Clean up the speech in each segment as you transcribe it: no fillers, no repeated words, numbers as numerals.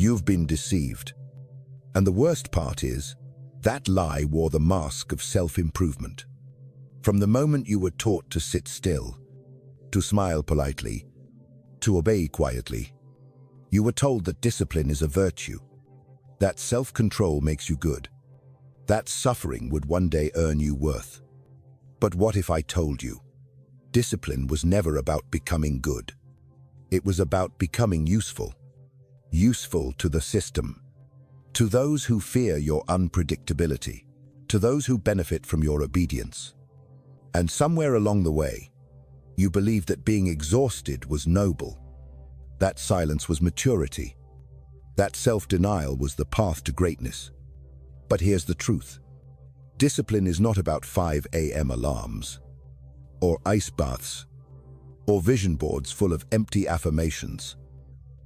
You've been deceived. And the worst part is, that lie wore the mask of self-improvement. From the moment you were taught to sit still, to smile politely, to obey quietly, you were told that discipline is a virtue, that self-control makes you good, that suffering would one day earn you worth. But what if I told you, discipline was never about becoming good. It was about becoming useful. Useful to the system, to those who fear your unpredictability, to those who benefit from your obedience. And somewhere along the way, you believed that being exhausted was noble, that silence was maturity, that self-denial was the path to greatness. But here's the truth. Discipline is not about 5 a.m. alarms, or ice baths, or vision boards full of empty affirmations.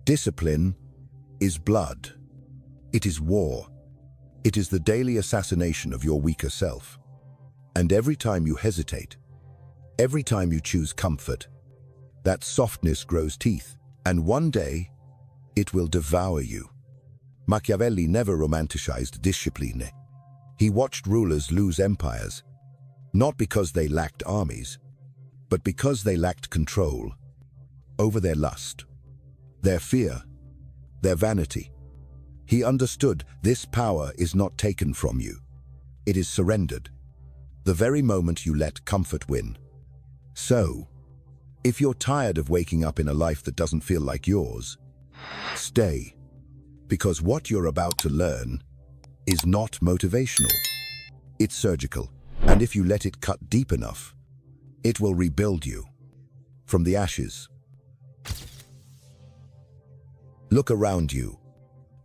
Discipline is blood. It is war. It is the daily assassination of your weaker self. And every time you hesitate, every time you choose comfort, that softness grows teeth, and one day it will devour you. Machiavelli never romanticized discipline. He watched rulers lose empires, not because they lacked armies, but because they lacked control over their lust, their fear, their vanity. He understood this power is not taken from you. It is surrendered, the very moment you let comfort win. So, if you're tired of waking up in a life that doesn't feel like yours, stay, because what you're about to learn is not motivational. It's surgical, and if you let it cut deep enough, it will rebuild you from the ashes. Look around you.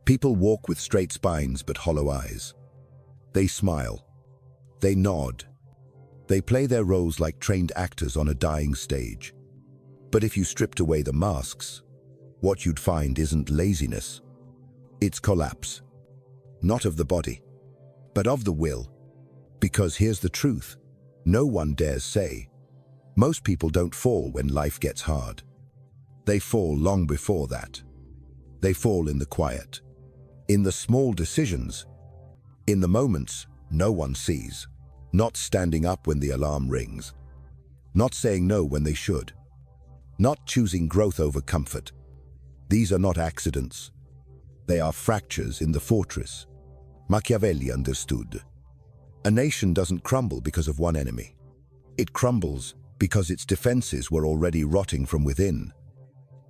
People walk with straight spines but hollow eyes. They smile. They nod. They play their roles like trained actors on a dying stage. But if you stripped away the masks, what you'd find isn't laziness. It's collapse. Not of the body, but of the will. Because here's the truth. No one dares say. Most people don't fall when life gets hard. They fall long before that. They fall in the quiet, in the small decisions, in the moments no one sees, not standing up when the alarm rings, not saying no when they should, not choosing growth over comfort. These are not accidents. They are fractures in the fortress. Machiavelli understood. A nation doesn't crumble because of one enemy. It crumbles because its defenses were already rotting from within.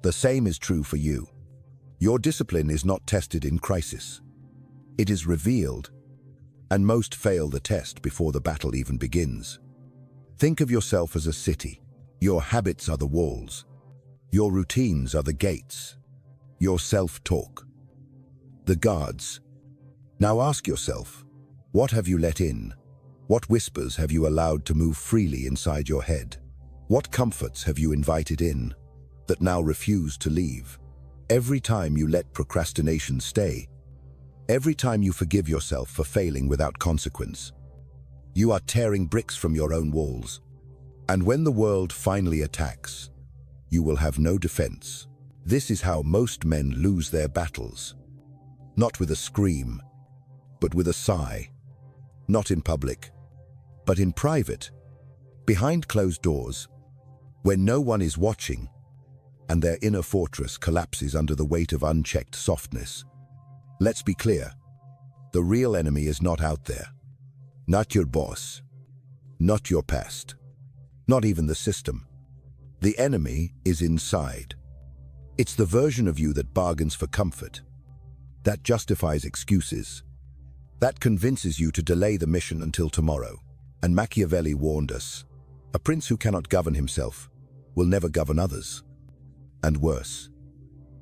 The same is true for you. Your discipline is not tested in crisis. It is revealed, and most fail the test before the battle even begins. Think of yourself as a city. Your habits are the walls. Your routines are the gates. Your self-talk, the guards. Now ask yourself, what have you let in? What whispers have you allowed to move freely inside your head? What comforts have you invited in that now refuse to leave? Every time you let procrastination stay, every time you forgive yourself for failing without consequence, you are tearing bricks from your own walls. And when the world finally attacks, you will have no defense. This is how most men lose their battles. Not with a scream, but with a sigh. Not in public, but in private, behind closed doors, when no one is watching, and their inner fortress collapses under the weight of unchecked softness. Let's be clear. The real enemy is not out there. Not your boss. Not your past. Not even the system. The enemy is inside. It's the version of you that bargains for comfort, that justifies excuses, that convinces you to delay the mission until tomorrow. And Machiavelli warned us, a prince who cannot govern himself will never govern others. And worse,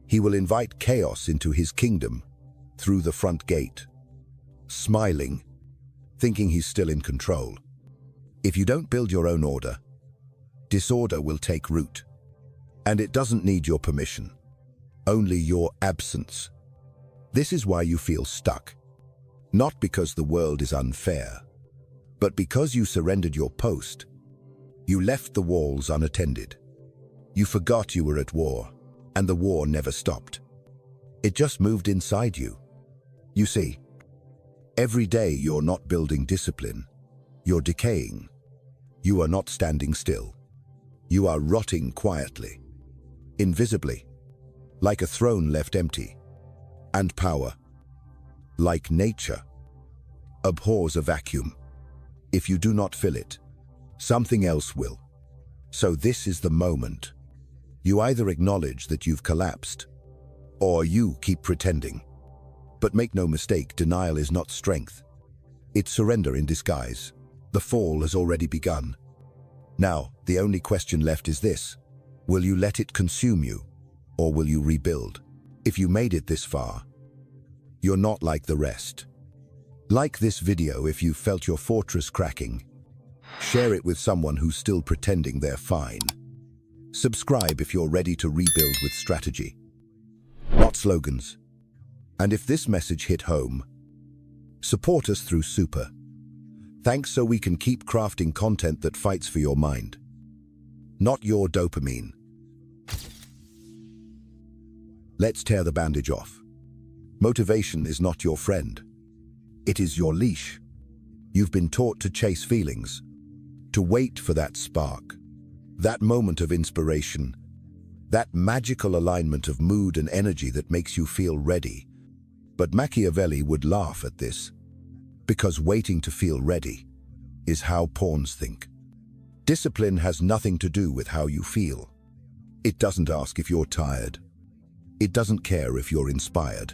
he will invite chaos into his kingdom through the front gate, smiling, thinking he's still in control. If you don't build your own order, disorder will take root. And it doesn't need your permission, only your absence. This is why you feel stuck. Not because the world is unfair, but because you surrendered your post. You left the walls unattended. You forgot you were at war, and the war never stopped. It just moved inside you. You see, every day you're not building discipline. You're decaying. You are not standing still. You are rotting quietly, invisibly, like a throne left empty. And power, like nature, abhors a vacuum. If you do not fill it, something else will. So this is the moment. You either acknowledge that you've collapsed, or you keep pretending. But make no mistake, denial is not strength. It's surrender in disguise. The fall has already begun. Now, the only question left is this: will you let it consume you, or will you rebuild? If you made it this far, you're not like the rest. Like this video if you felt your fortress cracking. Share it with someone who's still pretending they're fine. Subscribe if you're ready to rebuild with strategy, not slogans. And if this message hit home, support us through Super. Thanks, so we can keep crafting content that fights for your mind, not your dopamine. Let's tear the bandage off. Motivation is not your friend. It is your leash. You've been taught to chase feelings, to wait for that spark, that moment of inspiration, that magical alignment of mood and energy that makes you feel ready. But Machiavelli would laugh at this, because waiting to feel ready is how pawns think. Discipline has nothing to do with how you feel. It doesn't ask if you're tired. It doesn't care if you're inspired.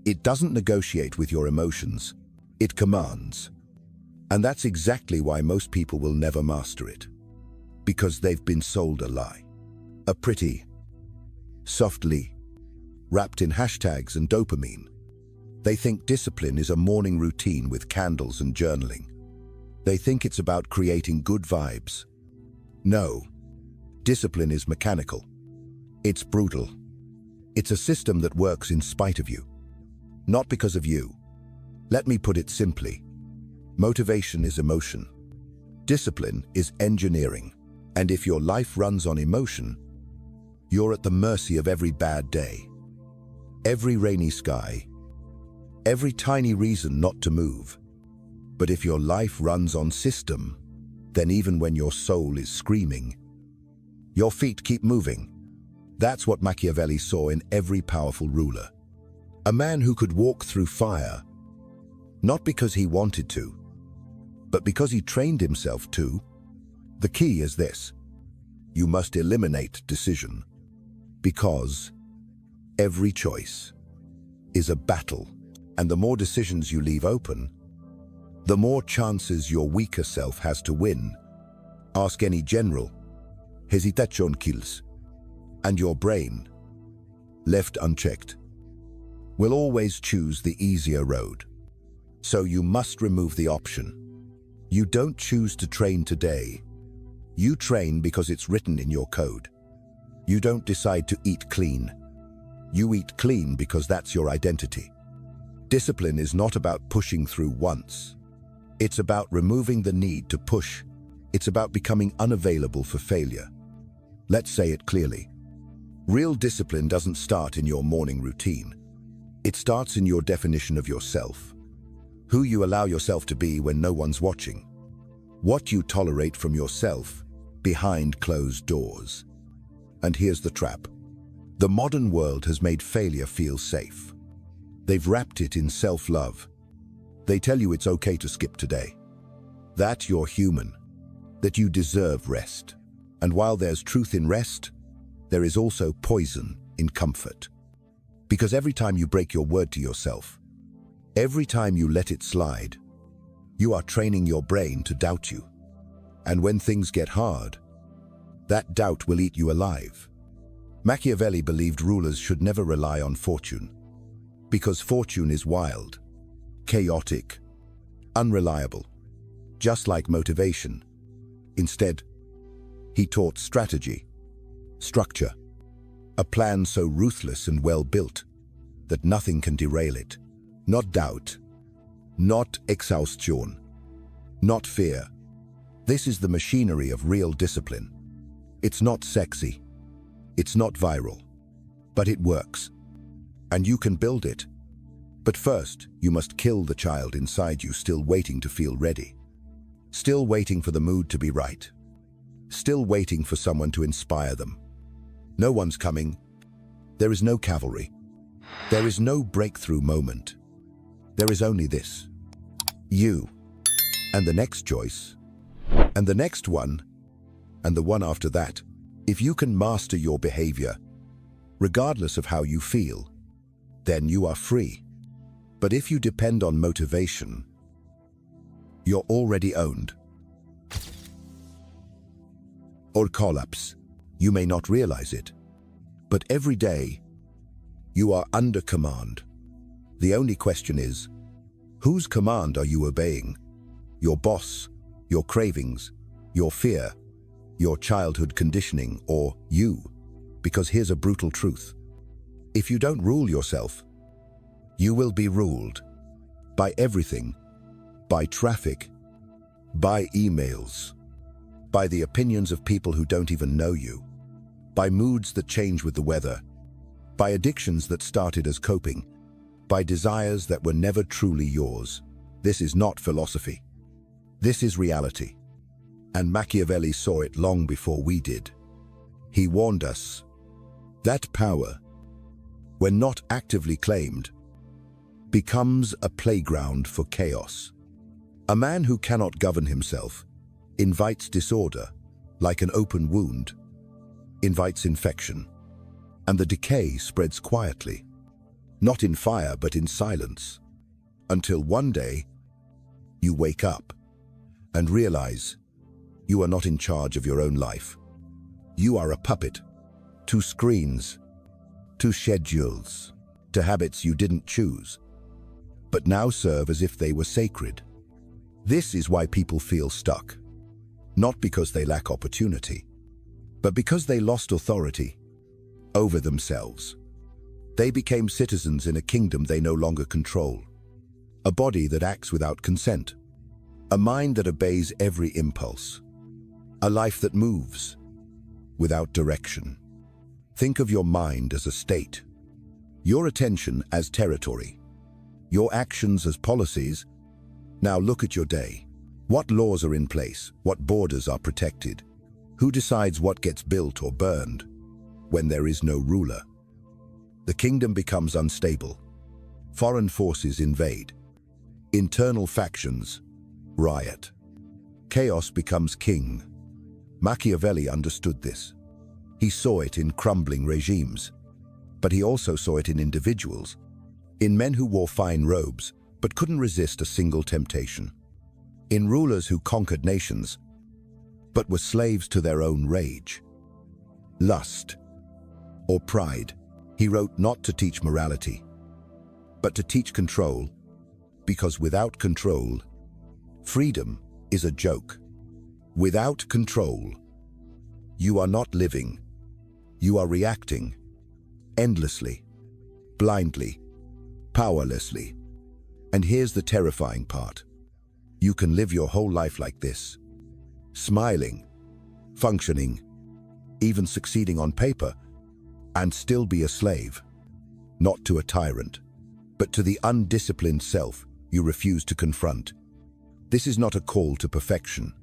It doesn't negotiate with your emotions. It commands. And that's exactly why most people will never master it. Because they've been sold a lie. A pretty, softly, wrapped in hashtags and dopamine. They think discipline is a morning routine with candles and journaling. They think it's about creating good vibes. No, discipline is mechanical. It's brutal. It's a system that works in spite of you, not because of you. Let me put it simply. Motivation is emotion. Discipline is engineering. And if your life runs on emotion, you're at the mercy of every bad day, every rainy sky, every tiny reason not to move. But if your life runs on system, then even when your soul is screaming, your feet keep moving. That's what Machiavelli saw in every powerful ruler. A man who could walk through fire, not because he wanted to, but because he trained himself to. The key is this: you must eliminate decision, because every choice is a battle. And the more decisions you leave open, the more chances your weaker self has to win. Ask any general. Hesitation kills. And your brain, left unchecked, will always choose the easier road. So you must remove the option. You don't choose to train today. You train because it's written in your code. You don't decide to eat clean. You eat clean because that's your identity. Discipline is not about pushing through once. It's about removing the need to push. It's about becoming unavailable for failure. Let's say it clearly. Real discipline doesn't start in your morning routine. It starts in your definition of yourself. Who you allow yourself to be when no one's watching. What you tolerate from yourself behind closed doors. And here's the trap. The modern world has made failure feel safe. They've wrapped it in self-love. They tell you it's okay to skip today, that you're human, that you deserve rest. And while there's truth in rest, there is also poison in comfort. Because every time you break your word to yourself, every time you let it slide, you are training your brain to doubt you. And when things get hard, that doubt will eat you alive. Machiavelli believed rulers should never rely on fortune, because fortune is wild, chaotic, unreliable, just like motivation. Instead, he taught strategy, structure, a plan so ruthless and well-built that nothing can derail it. Not doubt, not exhaustion, not fear. This is the machinery of real discipline. It's not sexy, it's not viral, but it works. And you can build it. But first, you must kill the child inside you still waiting to feel ready. Still waiting for the mood to be right. Still waiting for someone to inspire them. No one's coming. There is no cavalry. There is no breakthrough moment. There is only this. You. And the next choice. And the next one. And the one after that. If you can master your behavior, regardless of how you feel, then you are free. But if you depend on motivation, you're already owned. Or collapse. You may not realize it, but every day you are under command. The only question is, whose command are you obeying? Your boss, your cravings, your fear, your childhood conditioning, or you? Because here's a brutal truth. If you don't rule yourself, you will be ruled by everything, by traffic, by emails, by the opinions of people who don't even know you, by moods that change with the weather, by addictions that started as coping, by desires that were never truly yours. This is not philosophy. This is reality. And Machiavelli saw it long before we did. He warned us that power, when not actively claimed, becomes a playground for chaos. A man who cannot govern himself invites disorder, like an open wound, invites infection, and the decay spreads quietly, not in fire but in silence, until one day you wake up and realize you are not in charge of your own life. You are a puppet to screens, to schedules, to habits you didn't choose, but now serve as if they were sacred. This is why people feel stuck, not because they lack opportunity, but because they lost authority over themselves. They became citizens in a kingdom they no longer control, a body that acts without consent, a mind that obeys every impulse, a life that moves without direction. Think of your mind as a state, your attention as territory, your actions as policies. Now look at your day. What laws are in place? What borders are protected? Who decides what gets built or burned when there is no ruler? The kingdom becomes unstable. Foreign forces invade. Internal factions riot. Chaos becomes king. Machiavelli understood this. He saw it in crumbling regimes, but he also saw it in individuals, in men who wore fine robes but couldn't resist a single temptation, in rulers who conquered nations but were slaves to their own rage, lust, or pride. He wrote not to teach morality, but to teach control, because without control, freedom is a joke. Without control, you are not living. You are reacting, endlessly, blindly, powerlessly. And here's the terrifying part. You can live your whole life like this, smiling, functioning, even succeeding on paper, and still be a slave, not to a tyrant, but to the undisciplined self you refuse to confront. This is not a call to perfection.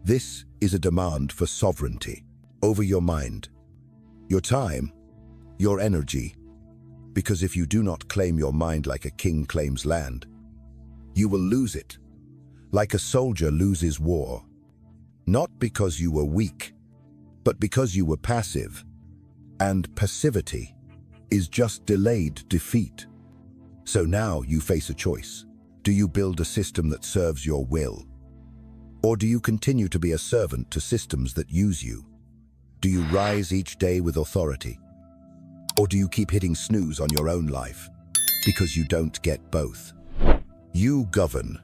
This is a demand for sovereignty over your mind, your time, your energy, because if you do not claim your mind like a king claims land, you will lose it, like a soldier loses war, not because you were weak, but because you were passive, and passivity is just delayed defeat. So now you face a choice. Do you build a system that serves your will? Or do you continue to be a servant to systems that use you? Do you rise each day with authority? Or do you keep hitting snooze on your own life because you don't get both? You govern,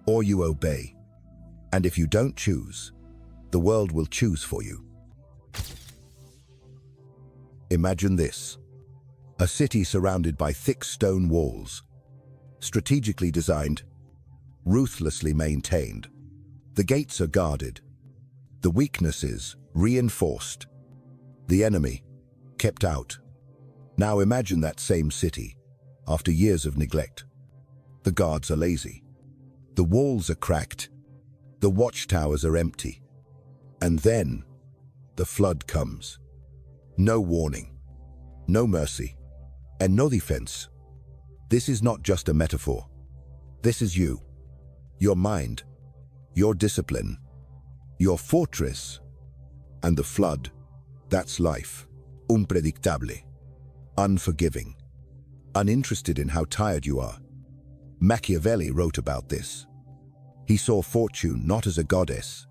or you obey. And if you don't choose, the world will choose for you. Imagine this: a city surrounded by thick stone walls, strategically designed, ruthlessly maintained. The gates are guarded, the weaknesses reinforced, the enemy kept out. Now imagine that same city, after years of neglect. The guards are lazy. The walls are cracked. The watchtowers are empty. And then, the flood comes. No warning, no mercy, and no defense. This is not just a metaphor. This is you, your mind, your discipline, your fortress, and the flood. That's life. Unpredictable, unforgiving, uninterested in how tired you are. Machiavelli wrote about this. He saw fortune not as a goddess,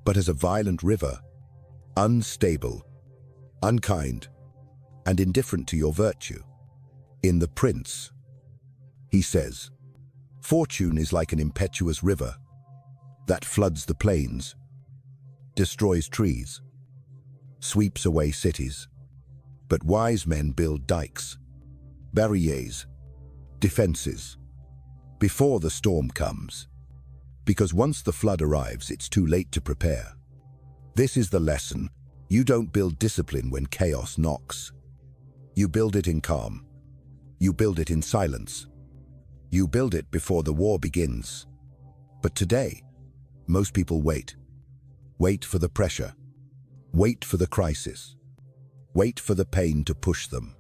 but as a violent river, unstable, unkind, and indifferent to your virtue. In The Prince, he says, fortune is like an impetuous river that floods the plains, destroys trees, sweeps away cities. But wise men build dikes, barriers, defenses, before the storm comes. Because once the flood arrives, it's too late to prepare. This is the lesson. You don't build discipline when chaos knocks. You build it in calm. You build it in silence. You build it before the war begins. But today, most people wait. Wait for the pressure. Wait for the crisis. Wait for the pain to push them.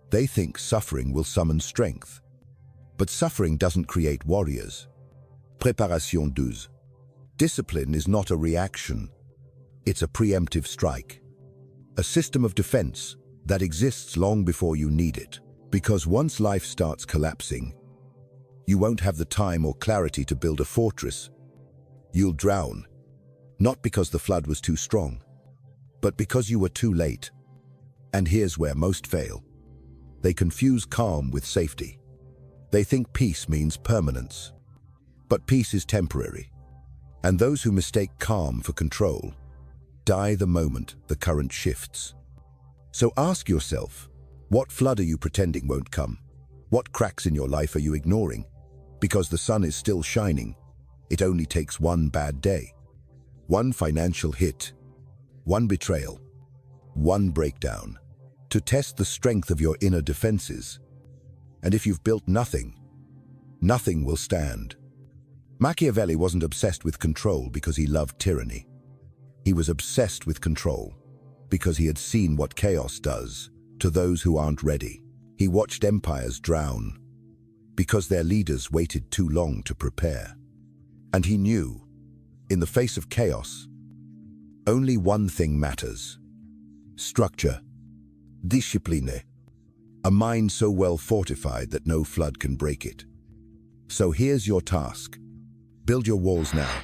They think suffering will summon strength. But suffering doesn't create warriors. Préparation 12. Discipline is not a reaction. It's a preemptive strike. A system of defense that exists long before you need it. Because once life starts collapsing, you won't have the time or clarity to build a fortress. You'll drown, not because the flood was too strong, but because you were too late. And here's where most fail. They confuse calm with safety. They think peace means permanence. But peace is temporary. And those who mistake calm for control die the moment the current shifts. So ask yourself, what flood are you pretending won't come? What cracks in your life are you ignoring? Because the sun is still shining, it only takes one bad day. One financial hit, one betrayal, one breakdown, to test the strength of your inner defenses. And if you've built nothing, nothing will stand. Machiavelli wasn't obsessed with control because he loved tyranny. He was obsessed with control because he had seen what chaos does to those who aren't ready. He watched empires drown because their leaders waited too long to prepare. And he knew, in the face of chaos, only one thing matters: structure, discipline, a mind so well fortified that no flood can break it. So here's your task. Build your walls now,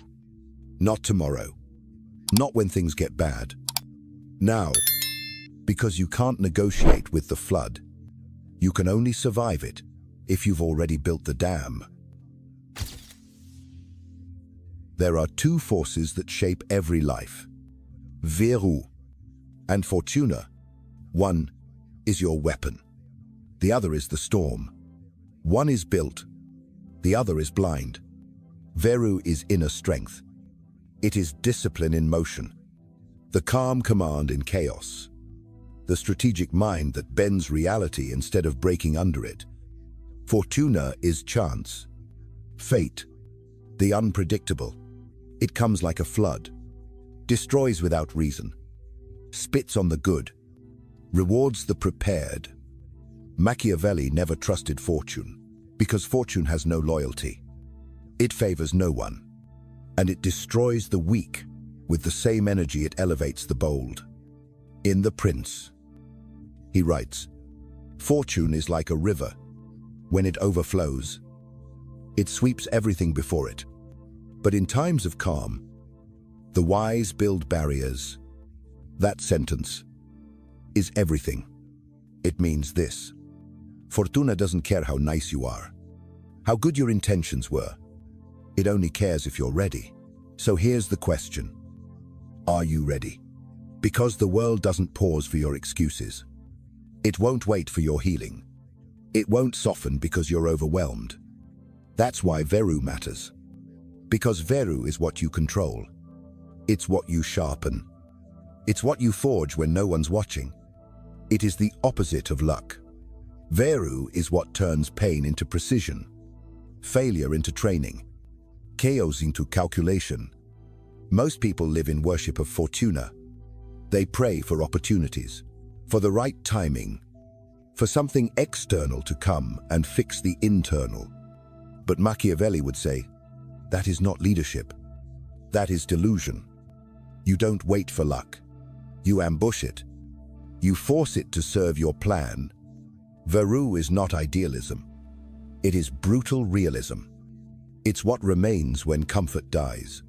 not tomorrow, not when things get bad. Now, because you can't negotiate with the flood. You can only survive it if you've already built the dam. There are two forces that shape every life: Veru and fortuna. One is your weapon. The other is the storm. One is built. The other is blind. Veru is inner strength. It is discipline in motion. The calm command in chaos. The strategic mind that bends reality instead of breaking under it. Fortuna is chance. Fate, the unpredictable. It comes like a flood. Destroys without reason. Spits on the good. Rewards the prepared. Machiavelli never trusted fortune, because fortune has no loyalty. It favors no one, and it destroys the weak with the same energy it elevates the bold. In The Prince, he writes, "Fortune is like a river. When it overflows, it sweeps everything before it. But in times of calm, the wise build barriers." That sentence is everything. It means this: Fortuna doesn't care how nice you are, how good your intentions were. It only cares if you're ready. So here's the question: are you ready? Because the world doesn't pause for your excuses. It won't wait for your healing. It won't soften because you're overwhelmed. That's why Veru matters. Because Veru is what you control. It's what you sharpen. It's what you forge when no one's watching. It is the opposite of luck. Veru is what turns pain into precision, failure into training, chaos into calculation. Most people live in worship of fortuna. They pray for opportunities, for the right timing, for something external to come and fix the internal. But Machiavelli would say, that is not leadership. That is delusion. You don't wait for luck. You ambush it. You force it to serve your plan. Veru is not idealism. It is brutal realism. It's what remains when comfort dies.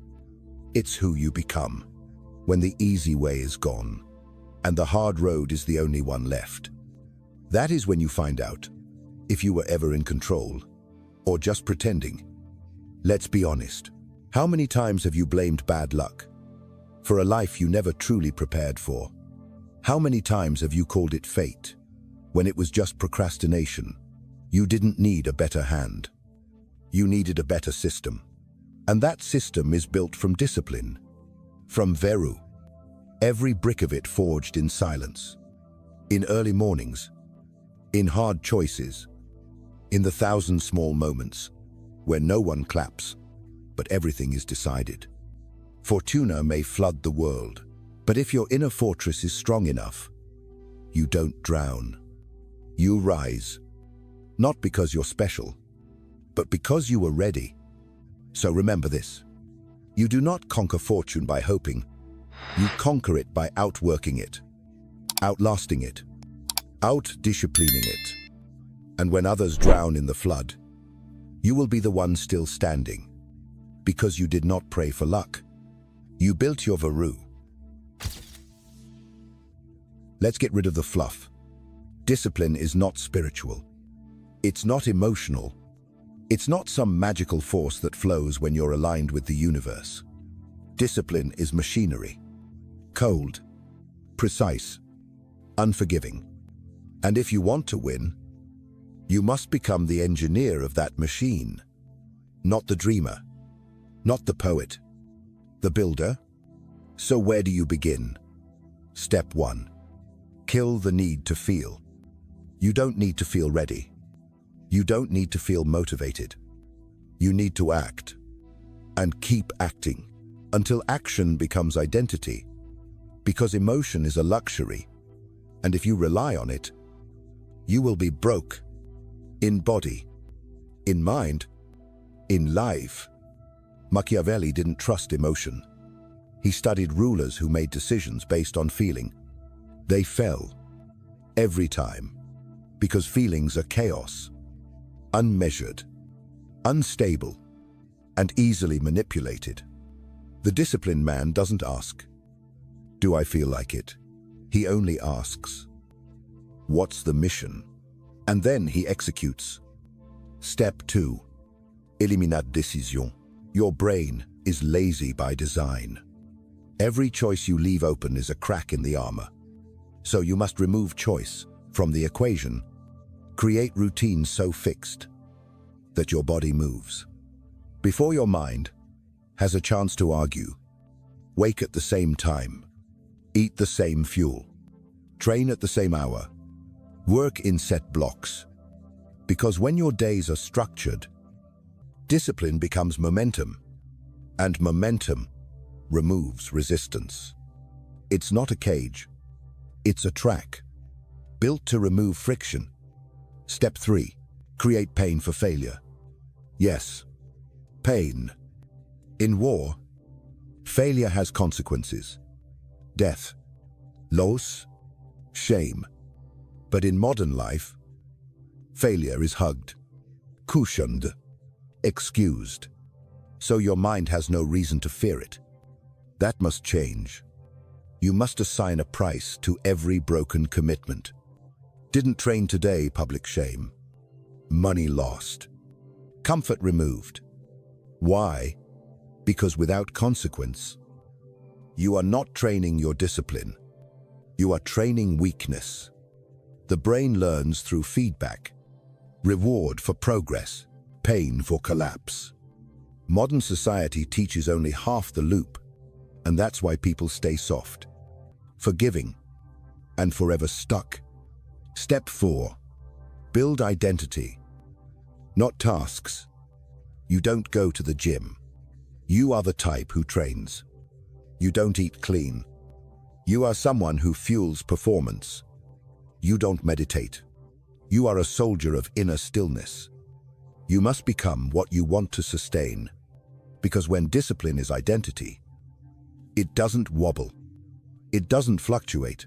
It's who you become when the easy way is gone and the hard road is the only one left. That is when you find out if you were ever in control or just pretending. Let's be honest. How many times have you blamed bad luck for a life you never truly prepared for? How many times have you called it fate when it was just procrastination? You didn't need a better hand. You needed a better system. And that system is built from discipline, from Veru. Every brick of it forged in silence, in early mornings, in hard choices, in the thousand small moments where no one claps, but everything is decided. Fortuna may flood the world, but if your inner fortress is strong enough, you don't drown. You rise, not because you're special, but because you were ready. So remember this. You do not conquer fortune by hoping. You conquer it by outworking it, outlasting it, out-disciplining it. And when others drown in the flood, you will be the one still standing, because you did not pray for luck. You built your Veru. Let's get rid of the fluff. Discipline is not spiritual. It's not emotional. It's not some magical force that flows when you're aligned with the universe. Discipline is machinery. Cold, precise, unforgiving. And if you want to win, you must become the engineer of that machine, not the dreamer, not the poet, the builder. So where do you begin? Step 1. Kill the need to feel. You don't need to feel ready. You don't need to feel motivated. You need to act, and keep acting until action becomes identity. Because emotion is a luxury, and if you rely on it, you will be broke. In body, in mind, in life. Machiavelli didn't trust emotion. He studied rulers who made decisions based on feeling. They fell every time because feelings are chaos, unmeasured, unstable, and easily manipulated. The disciplined man doesn't ask, "Do I feel like it?" He only asks, "What's the mission?" And then he executes. Step 2. Eliminar décision. Your brain is lazy by design. Every choice you leave open is a crack in the armor. So you must remove choice from the equation. Create routines so fixed that your body moves. Before your mind has a chance to argue, wake at the same time, eat the same fuel, train at the same hour, work in set blocks. Because when your days are structured, discipline becomes momentum, and momentum removes resistance. It's not a cage, it's a track, built to remove friction. Step 3. Create pain for failure. Yes, pain. In war, failure has consequences. Death, loss, shame. But in modern life, failure is hugged, cushioned, excused. So your mind has no reason to fear it. That must change. You must assign a price to every broken commitment. Didn't train today, public shame. Money lost. Comfort removed. Why? Because without consequence, you are not training your discipline. You are training weakness. The brain learns through feedback. Reward for progress, pain for collapse. Modern society teaches only half the loop, and that's why people stay soft, forgiving, and forever stuck. Step 4. Build identity, not tasks. You don't go to the gym. You are the type who trains. You don't eat clean. You are someone who fuels performance. You don't meditate. You are a soldier of inner stillness. You must become what you want to sustain, because when discipline is identity, it doesn't wobble. It doesn't fluctuate.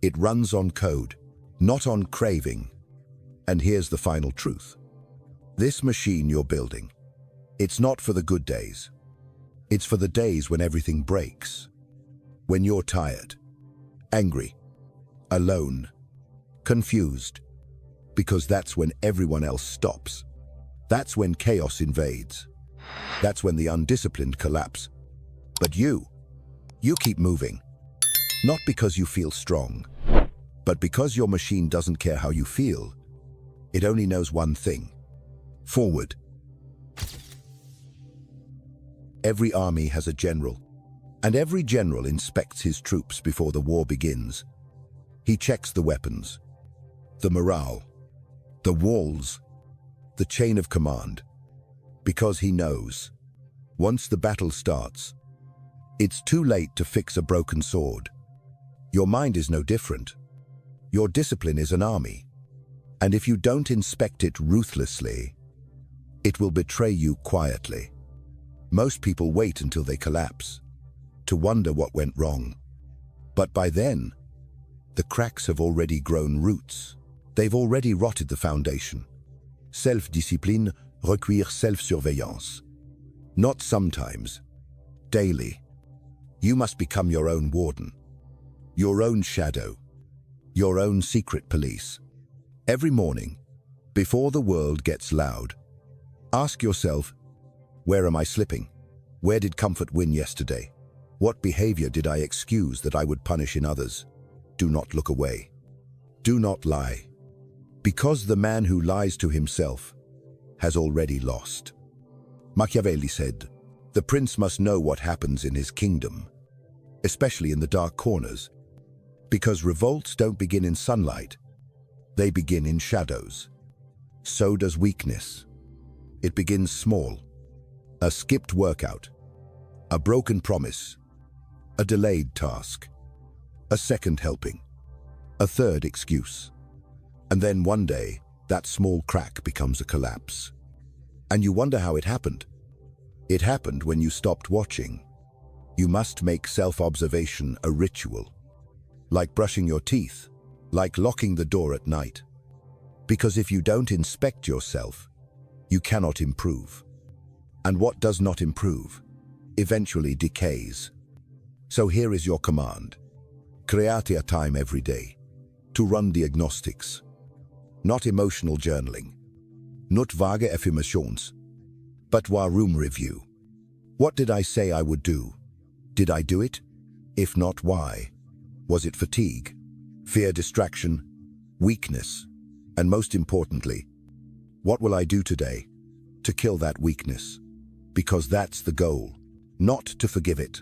It runs on code, not on craving. And here's the final truth. This machine you're building, it's not for the good days. It's for the days when everything breaks. When you're tired, angry, alone, confused, because that's when everyone else stops. That's when chaos invades. That's when the undisciplined collapse. But you keep moving. Not because you feel strong, but because your machine doesn't care how you feel. It only knows one thing: forward. Every army has a general, and every general inspects his troops before the war begins. He checks the weapons, the morale, the walls, the chain of command, because he knows, once the battle starts, it's too late to fix a broken sword. Your mind is no different. Your discipline is an army, and if you don't inspect it ruthlessly, it will betray you quietly. Most people wait until they collapse to wonder what went wrong. But by then, the cracks have already grown roots. They've already rotted the foundation. Self-discipline require self-surveillance. Not sometimes, daily. You must become your own warden, your own shadow, your own secret police. Every morning, before the world gets loud, ask yourself, where am I slipping? Where did comfort win yesterday? What behavior did I excuse that I would punish in others? Do not look away. Do not lie. Because the man who lies to himself has already lost. Machiavelli said, the prince must know what happens in his kingdom, especially in the dark corners, because revolts don't begin in sunlight, they begin in shadows. So does weakness. It begins small. A skipped workout, a broken promise, a delayed task, a second helping, a third excuse. And then one day, that small crack becomes a collapse. And you wonder how it happened. It happened when you stopped watching. You must make self-observation a ritual, like brushing your teeth, like locking the door at night. Because if you don't inspect yourself, you cannot improve. And what does not improve eventually decays. So here is your command. Create a time every day to run diagnostics, not emotional journaling, not vague affirmations, but room review. What did I say I would do? Did I do it? If not, why? Was it fatigue, fear, distraction, weakness? And most importantly, what will I do today to kill that weakness? Because that's the goal, not to forgive it,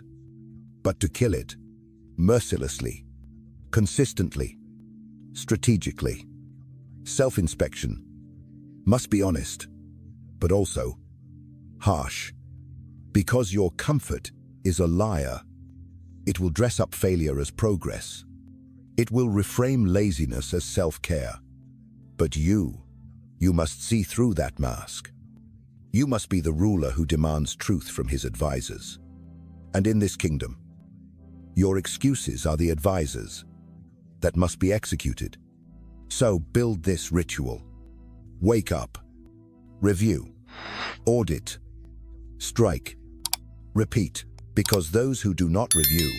but to kill it mercilessly, consistently, strategically. Self-inspection must be honest, but also harsh. Because your comfort is a liar. It will dress up failure as progress. It will reframe laziness as self-care. But you must see through that mask. You must be the ruler who demands truth from his advisors. And in this kingdom, your excuses are the advisors that must be executed. So build this ritual. Wake up, review, audit, strike, repeat, because those who do not review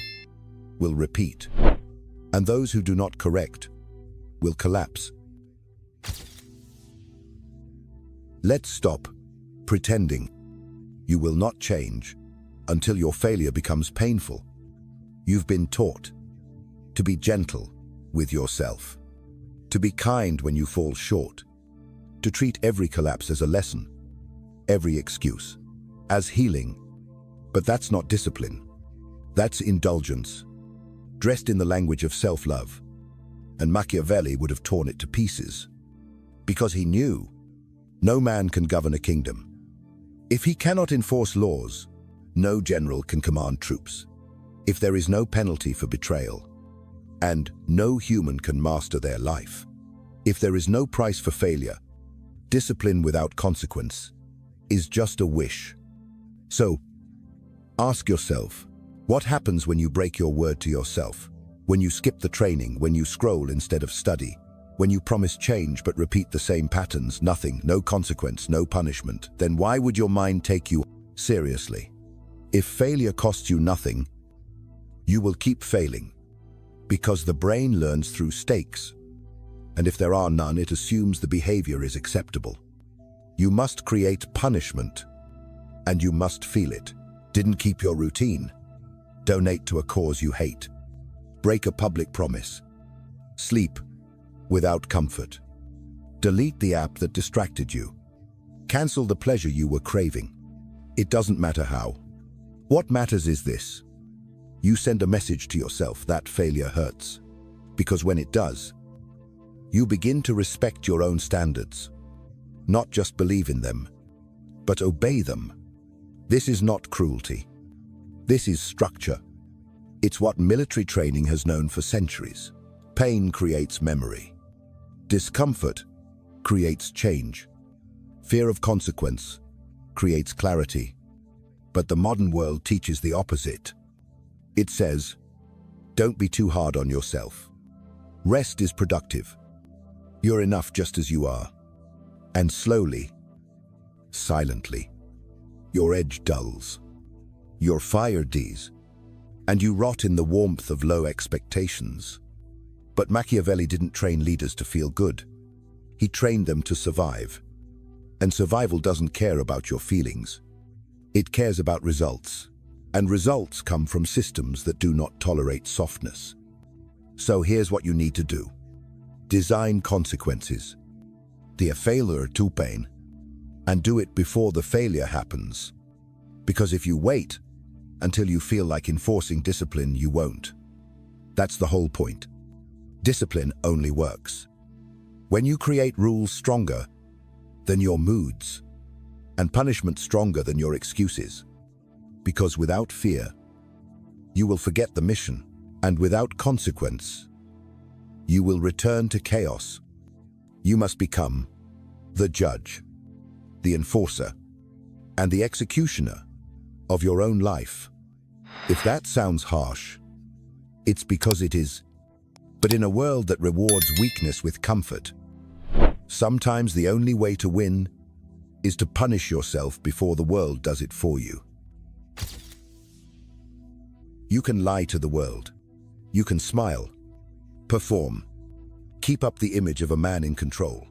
will repeat, and those who do not correct will collapse. Let's stop pretending. You will not change until your failure becomes painful. You've been taught to be gentle with yourself, to be kind when you fall short, to treat every collapse as a lesson, every excuse as healing. But that's not discipline. That's indulgence, dressed in the language of self-love. and Machiavelli would have torn it to pieces. Because he knew, no man can govern a kingdom. If he cannot enforce laws, no general can command troops. If there is no penalty for betrayal, and no human can master their life. If there is no price for failure, discipline without consequence is just a wish. So, ask yourself, what happens when you break your word to yourself? When you skip the training, when you scroll instead of study, when you promise change but repeat the same patterns, nothing, no consequence, no punishment, then why would your mind take you seriously? If failure costs you nothing, you will keep failing, because the brain learns through stakes, and if there are none, it assumes the behavior is acceptable. You must create punishment, and you must feel it. Didn't keep your routine. Donate to a cause you hate. Break a public promise. Sleep without comfort. Delete the app that distracted you. Cancel the pleasure you were craving. It doesn't matter how. What matters is this. You send a message to yourself that failure hurts. Because when it does, you begin to respect your own standards. Not just believe in them, but obey them. This is not cruelty. This is structure. It's what military training has known for centuries. Pain creates memory. Discomfort creates change. Fear of consequence creates clarity. But the modern world teaches the opposite. It says, don't be too hard on yourself. Rest is productive. You're enough just as you are. And slowly, silently, your edge dulls. Your fire dies, and you rot in the warmth of low expectations. But Machiavelli didn't train leaders to feel good. He trained them to survive. And survival doesn't care about your feelings. It cares about results. And results come from systems that do not tolerate softness. So here's what you need to do. Design consequences. The failure to pain. And do it before the failure happens. Because if you wait until you feel like enforcing discipline, you won't. That's the whole point. Discipline only works when you create rules stronger than your moods and punishment stronger than your excuses. Because without fear, you will forget the mission, and without consequence, you will return to chaos. You must become the judge, the enforcer, and the executioner of your own life. If that sounds harsh, it's because it is. But in a world that rewards weakness with comfort, sometimes the only way to win is to punish yourself before the world does it for you. You can lie to the world. You can smile, perform, keep up the image of a man in control.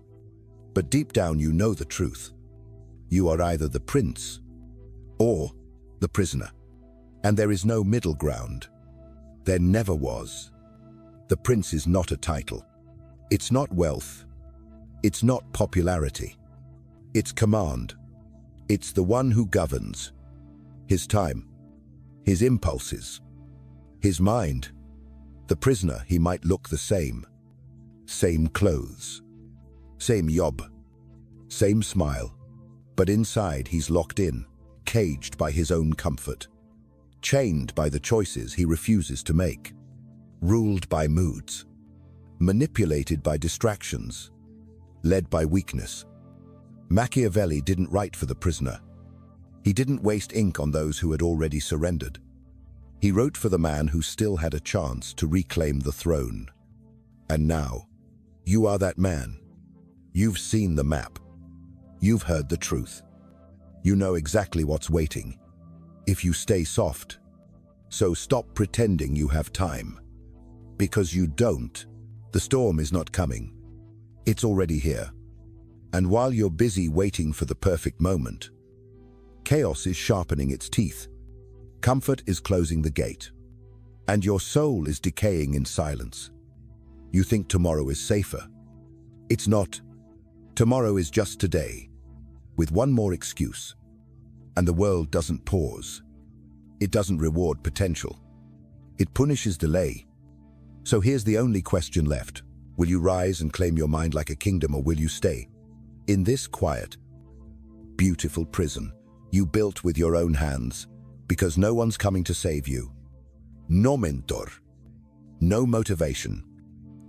But deep down you know the truth. You are either the prince or the prisoner. And there is no middle ground. There never was. The prince is not a title. It's not wealth. It's not popularity. It's command. It's the one who governs. His time, his impulses, his mind. The prisoner, he might look the same. Same clothes, same job, same smile. But inside he's locked in, caged by his own comfort. Chained by the choices he refuses to make. Ruled by moods. Manipulated by distractions. Led by weakness. Machiavelli didn't write for the prisoner. He didn't waste ink on those who had already surrendered. He wrote for the man who still had a chance to reclaim the throne. And now, you are that man. You've seen the map. You've heard the truth. You know exactly what's waiting. If you stay soft. So stop pretending you have time. Because you don't. The storm is not coming. It's already here. And while you're busy waiting for the perfect moment, chaos is sharpening its teeth. Comfort is closing the gate. And your soul is decaying in silence. You think tomorrow is safer. It's not. Tomorrow is just today, with one more excuse. And the world doesn't pause. It doesn't reward potential. It punishes delay. So here's the only question left. Will you rise and claim your mind like a kingdom, or will you stay in this quiet, beautiful prison you built with your own hands, because no one's coming to save you? No mentor, no motivation,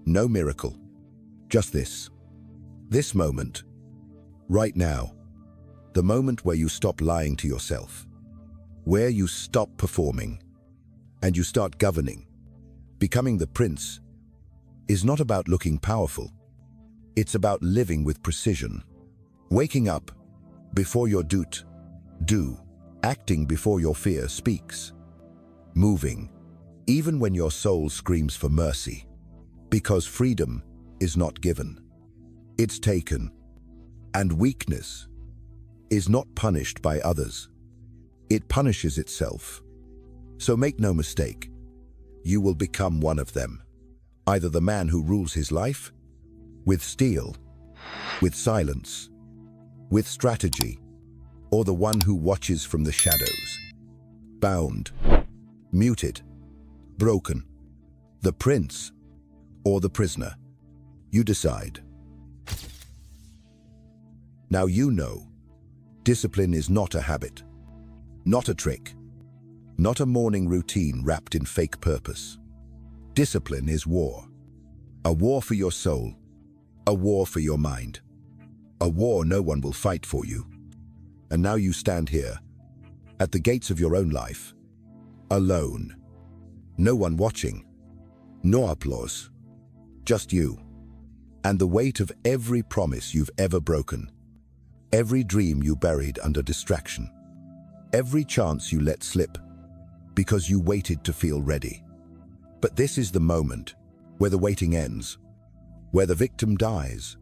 no miracle. Just this moment, right now, the moment where you stop lying to yourself, where you stop performing and you start governing. Becoming the prince is not about looking powerful. It's about living with precision, waking up before your do, acting before your fear speaks, moving even when your soul screams for mercy, because freedom is not given, it's taken, and weakness is not punished by others. It punishes itself. So make no mistake, you will become one of them, either the man who rules his life with steel, with silence, with strategy, or the one who watches from the shadows, bound, muted, broken, the prince or the prisoner. You decide. Now you know, discipline is not a habit, not a trick, not a morning routine wrapped in fake purpose. Discipline is war. A war for your soul, a war for your mind, a war no one will fight for you. And now you stand here, at the gates of your own life, alone. No one watching, no applause, just you. And the weight of every promise you've ever broken, every dream you buried under distraction, every chance you let slip because you waited to feel ready. But this is the moment where the waiting ends, where the victim dies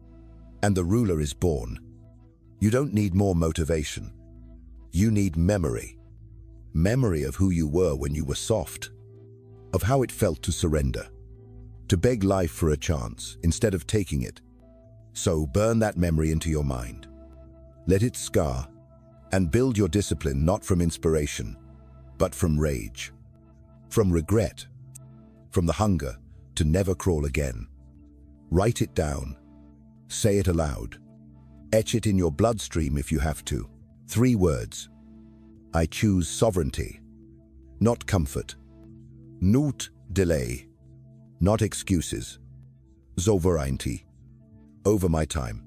and the ruler is born. You don't need more motivation. You need memory. Memory of who you were when you were soft, of how it felt to surrender, to beg life for a chance instead of taking it. So burn that memory into your mind. Let it scar and build your discipline not from inspiration, but from rage, from regret, from the hunger to never crawl again. Write it down. Say it aloud. Etch it in your bloodstream if you have to. 3 words. I choose sovereignty, not comfort. Not delay, not excuses. Sovereignty. Over my time,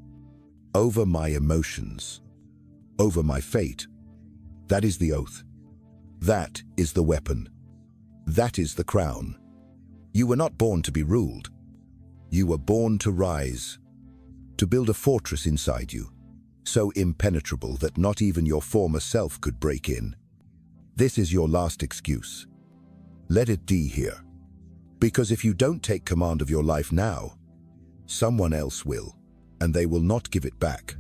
over my emotions, over my fate. That is the oath. That is the weapon. That is the crown. You were not born to be ruled. You were born to rise, to build a fortress inside you, so impenetrable that not even your former self could break in. This is your last excuse. Let it be here. Because if you don't take command of your life now, someone else will, and they will not give it back.